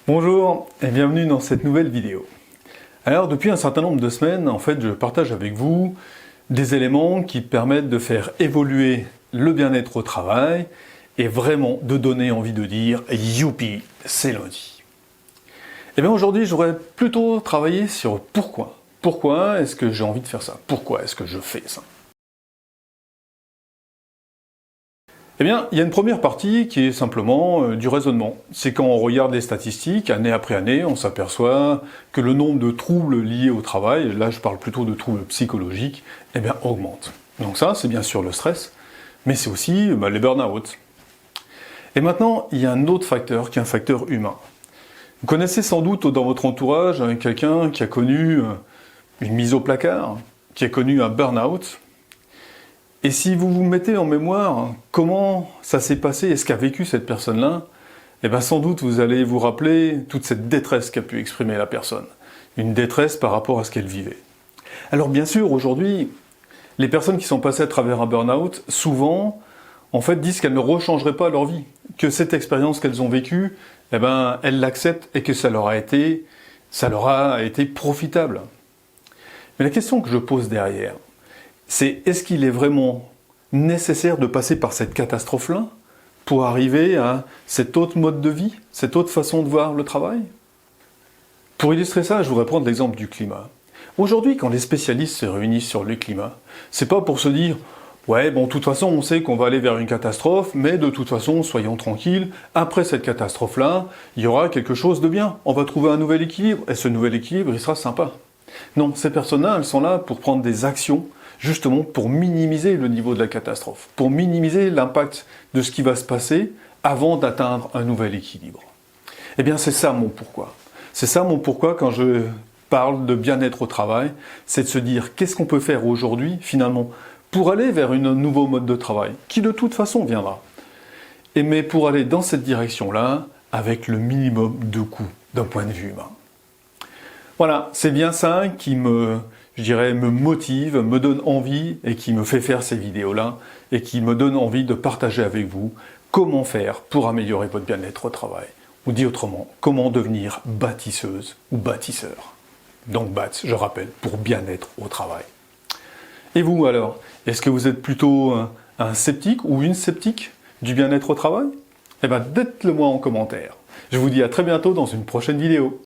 Bonjour et bienvenue dans cette nouvelle vidéo. Alors depuis un certain nombre de semaines, en fait, je partage avec vous des éléments qui permettent de faire évoluer le bien-être au travail et vraiment de donner envie de dire « Youpi, c'est lundi ». Et bien aujourd'hui, j'aurais plutôt travaillé sur pourquoi. Pourquoi est-ce que j'ai envie de faire ça? Pourquoi est-ce que je fais ça? Eh bien, il y a une première partie qui est simplement du raisonnement. C'est quand on regarde les statistiques, année après année, on s'aperçoit que le nombre de troubles liés au travail, là je parle plutôt de troubles psychologiques, eh bien augmente. Donc ça, c'est bien sûr le stress, mais c'est aussi les burn-out. Et maintenant, il y a un autre facteur qui est un facteur humain. Vous connaissez sans doute dans votre entourage quelqu'un qui a connu une mise au placard, qui a connu un burn-out. Et si vous vous mettez en mémoire comment ça s'est passé et ce qu'a vécu cette personne-là, eh bien sans doute vous allez vous rappeler toute cette détresse qu'a pu exprimer la personne. Une détresse par rapport à ce qu'elle vivait. Alors bien sûr, aujourd'hui, les personnes qui sont passées à travers un burn-out, souvent, en fait, disent qu'elles ne rechangeraient pas leur vie. Que cette expérience qu'elles ont vécue, eh ben, elles l'acceptent et que ça leur a été profitable. Mais la question que je pose derrière, c'est est-ce qu'il est vraiment nécessaire de passer par cette catastrophe-là pour arriver à cet autre mode de vie, cette autre façon de voir le travail? Pour illustrer ça, je voudrais prendre l'exemple du climat. Aujourd'hui, quand les spécialistes se réunissent sur le climat, c'est pas pour se dire « ouais, bon, de toute façon, on sait qu'on va aller vers une catastrophe, mais de toute façon, soyons tranquilles, après cette catastrophe-là, il y aura quelque chose de bien, on va trouver un nouvel équilibre, et ce nouvel équilibre, il sera sympa. » Non, ces personnes-là, elles sont là pour prendre des actions justement pour minimiser le niveau de la catastrophe, pour minimiser l'impact de ce qui va se passer avant d'atteindre un nouvel équilibre. Eh bien, c'est ça mon pourquoi. C'est ça mon pourquoi quand je parle de bien-être au travail, c'est de se dire qu'est-ce qu'on peut faire aujourd'hui, finalement, pour aller vers un nouveau mode de travail, qui de toute façon viendra. Mais pour aller dans cette direction-là, avec le minimum de coûts d'un point de vue humain. Voilà, c'est bien ça qui me motive, me donne envie et qui me fait faire ces vidéos-là et qui me donne envie de partager avec vous comment faire pour améliorer votre bien-être au travail. Ou dit autrement, comment devenir bâtisseuse ou bâtisseur. Donc BATS, je rappelle, pour bien-être au travail. Et vous alors, est-ce que vous êtes plutôt un sceptique ou une sceptique du bien-être au travail? Eh bien, dites-le moi en commentaire. Je vous dis à très bientôt dans une prochaine vidéo.